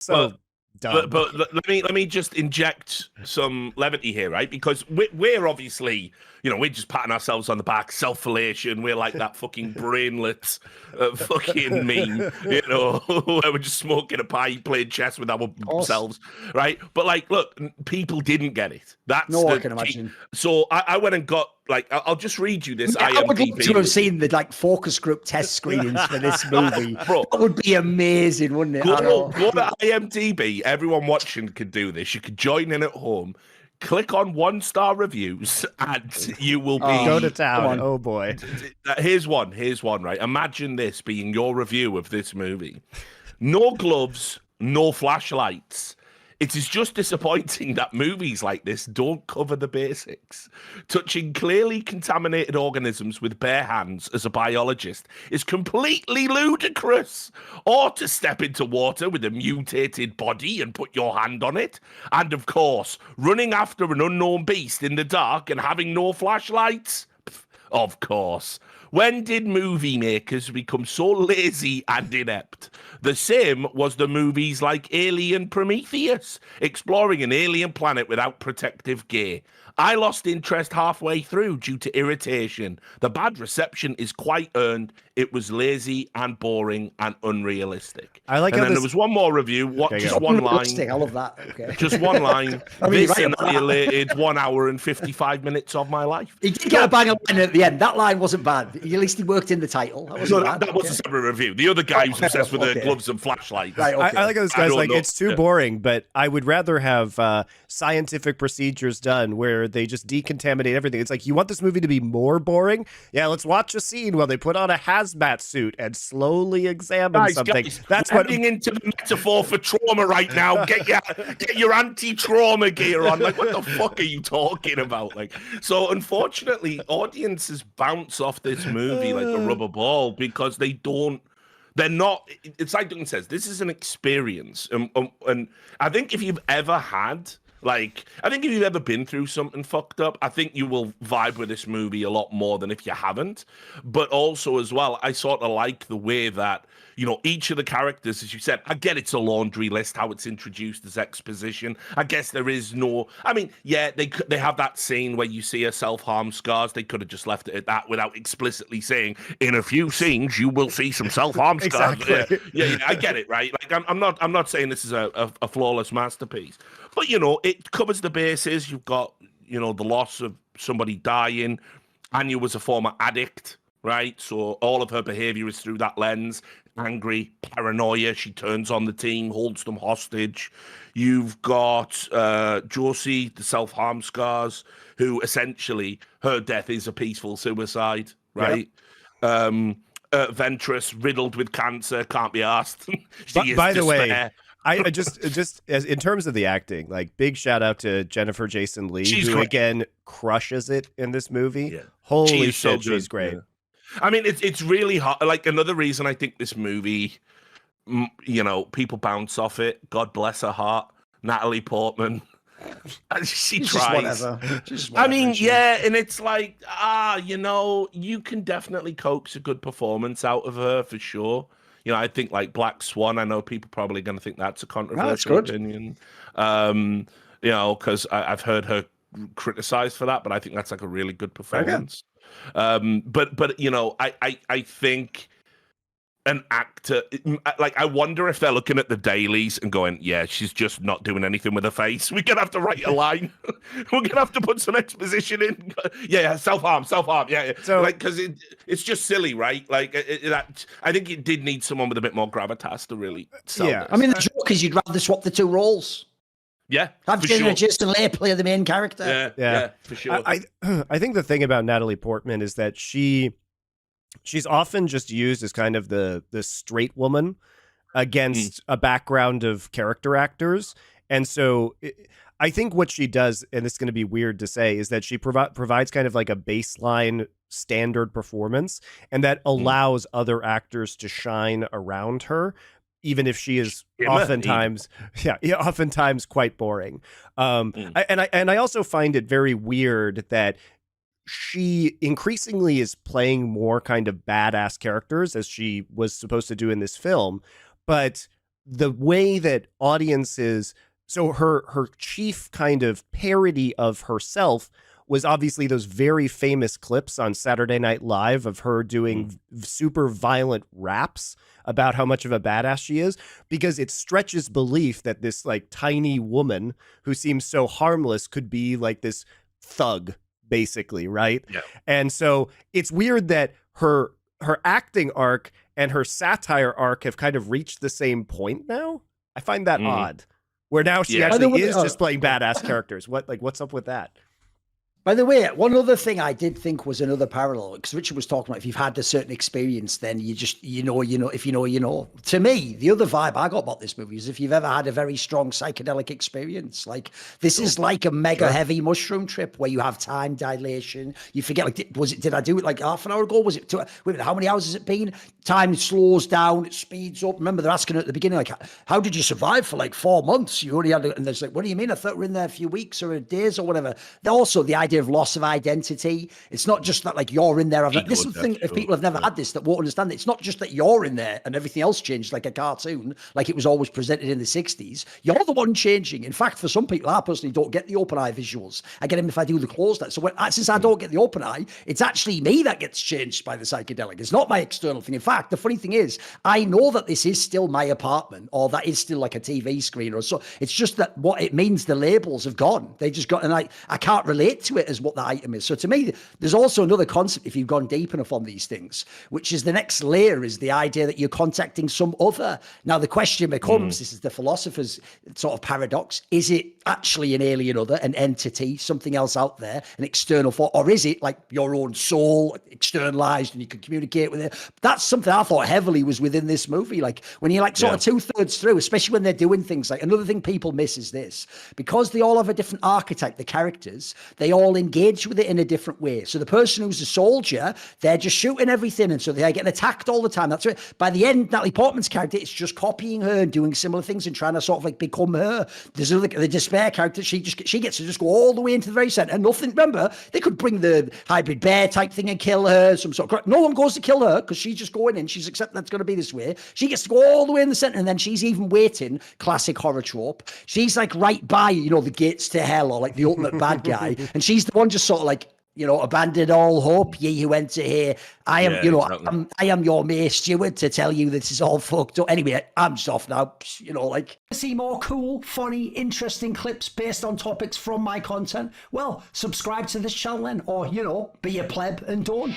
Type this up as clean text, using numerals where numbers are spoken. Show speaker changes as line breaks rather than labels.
So dumb.
But let me just inject some levity here, right? Because we're obviously, we're just patting ourselves on the back, self-elation. We're like that fucking brainless fucking meme, where we're just smoking a pipe, playing chess with ourselves, right? But like, look, people didn't get it. That's
I can imagine.
So I went and got I'll just read you this.
I would love to have seen the focus group test screenings for this movie. Bro, that would be amazing, wouldn't it?
Go to IMDb. Everyone watching could do this. You could join in at home. Click on 1-star reviews, and you will be
go to town. Oh boy!
Here's one. Right? Imagine this being your review of this movie. No gloves, no flashlights. It is just disappointing that movies like this don't cover the basics. Touching clearly contaminated organisms with bare hands as a biologist is completely ludicrous. Or to step into water with a mutated body and put your hand on it. And of course, running after an unknown beast in the dark and having no flashlights. Of course. When did movie makers become so lazy and inept? The same was the movies like Alien Prometheus, exploring an alien planet without protective gear. I lost interest halfway through due to irritation. The bad reception is quite earned. It was lazy and boring and unrealistic.
I like
and
how
then there was one more review, just one line.
I love that. Okay.
Just one line. This annihilated 1 hour and 55 minutes of my life.
He did get a banger line at the end. That line wasn't bad. At least he worked in the title.
That was a separate review. The other guy was obsessed with the gloves and flashlights.
Right, okay.
I like how this guy's like, it's too boring, but I would rather have scientific procedures done where they just decontaminate everything. It's like, you want this movie to be more boring? Yeah, let's watch a scene while they put on a hazmat suit and slowly examine something.
Guys,
that's
heading into the metaphor for trauma right now. Get your anti-trauma gear on. Like, what the fuck are you talking about? Like, so unfortunately, audiences bounce off this movie like a rubber ball because they're not. It's like Duncan says, this is an experience, and I think if you've ever been through something fucked up, I think you will vibe with this movie a lot more than if you haven't. But also as well, I sort of like the way that, each of the characters, as you said, I get it's a laundry list, how it's introduced as exposition. I guess there is no, they have that scene where you see her self-harm scars. They could have just left it at that without explicitly saying, in a few scenes, you will see some self-harm scars.
Exactly.
Yeah, I get it, right? Like, I'm not saying this is a flawless masterpiece. But, it covers the bases. You've got, the loss of somebody dying. Anya was a former addict, right? So all of her behavior is through that lens. Angry, paranoia. She turns on the team, holds them hostage. You've got Josie, the self-harm scars, who essentially, her death is a peaceful suicide, right? Yep. Ventress, riddled with cancer, can't be asked.
By the way, I just as in terms of the acting, like, big shout out to Jennifer Jason Leigh, who great. Again crushes it in this movie. Yeah. Holy shit, she's great. Yeah.
I mean, it's really hard. Like, another reason I think this movie, people bounce off it. God bless her heart, Natalie Portman. She tries.
Just
I mean, yeah, and it's like, you can definitely coax a good performance out of her for sure. I think like Black Swan, I know people probably going to think that's a controversial opinion. Because I've heard her criticized for that, but I think that's like a really good performance. But I think an actor, like, I wonder if they're looking at the dailies and going, yeah, she's just not doing anything with her face. We're gonna have to write a line. We're gonna have to put some exposition in. Yeah, self-harm. Yeah. So, like, because it's just silly, right? Like, I think it did need someone with a bit more gravitas to really sell this.
I mean, the joke is you'd rather swap the two roles.
Yeah,
have Jason Leigh play the main character.
Yeah, for sure.
I think the thing about Natalie Portman is that she's often just used as kind of the straight woman against a background of character actors. And so I think what she does, and it's going to be weird to say, is that she provides kind of like a baseline standard performance, and that allows other actors to shine around her, even if she is oftentimes quite boring. I also find it very weird that she increasingly is playing more kind of badass characters, as she was supposed to do in this film, but the way that audiences, so her chief kind of parody of herself was obviously those very famous clips on Saturday Night Live of her doing super violent raps about how much of a badass she is, because it stretches belief that this like tiny woman who seems so harmless could be like this thug, basically, right?
Yeah.
And so it's weird that her acting arc and her satire arc have kind of reached the same point now. I find that odd. Where now she actually is just playing badass characters. What's up with that?
By the way, one other thing I did think was another parallel, because Richard was talking about if you've had a certain experience, then you just, you know, if you know, you know. To me, the other vibe I got about this movie is if you've ever had a very strong psychedelic experience, like this is like a mega heavy mushroom trip where you have time dilation. You forget, like, did I do it like half an hour ago? Was it how many hours has it been? Time slows down, it speeds up. Remember, they're asking at the beginning, like, how did you survive for like 4 months? You only had, and there's like, what do you mean? I thought we're in there a few weeks or days or whatever. Also, the idea of loss of identity. It's not just that like you're in there. This is the thing, if people have never had this, that won't understand it. It's not just that you're in there and everything else changed like a cartoon, like it was always presented in the 60s. You're the one changing. In fact, for some people, I personally don't get the open eye visuals. I get them if I do the closed eye. So since I don't get the open eye, it's actually me that gets changed by the psychedelic. It's not my external thing. In fact, the funny thing is, I know that this is still my apartment, or that is still like a TV screen or so. It's just that what it means, the labels have gone. They just got, and I can't relate to it as what that item is. So to me, there's also another concept if you've gone deep enough on these things, which is the next layer is the idea that you're contacting some other. Now the question becomes, this is the philosopher's sort of paradox, is it actually an alien other, an entity, something else out there, an external force, or is it like your own soul externalized and you can communicate with it? That's something I thought heavily was within this movie. Like when you're like sort of 2/3 through, especially when they're doing things like, another thing people miss is this, because they all have a different archetype, the characters, they all engage with it in a different way. So the person who's a soldier, they're just shooting everything, and so they're getting attacked all the time. That's right. By the end, Natalie Portman's character, it's just copying her and doing similar things and trying to sort of like become her. There's another, the despair character, she gets to just go all the way into the very center. Nothing. Remember, they could bring the hybrid bear type thing and kill her. Some sort of, no one goes to kill her because she's just going in. She's accepting that's going to be this way. She gets to go all the way in the center, and then she's even waiting. Classic horror trope. She's like right by, you know, the gates to hell, or like the ultimate bad guy, and she's the one just sort of like, you know, abandon all hope, ye who enter here. I am, exactly. I am your mere steward to tell you this is all fucked up. Anyway, I'm just off now, you know, like. See more cool, funny, interesting clips based on topics from my content? Well, subscribe to this channel then, or, you know, be a pleb and don't.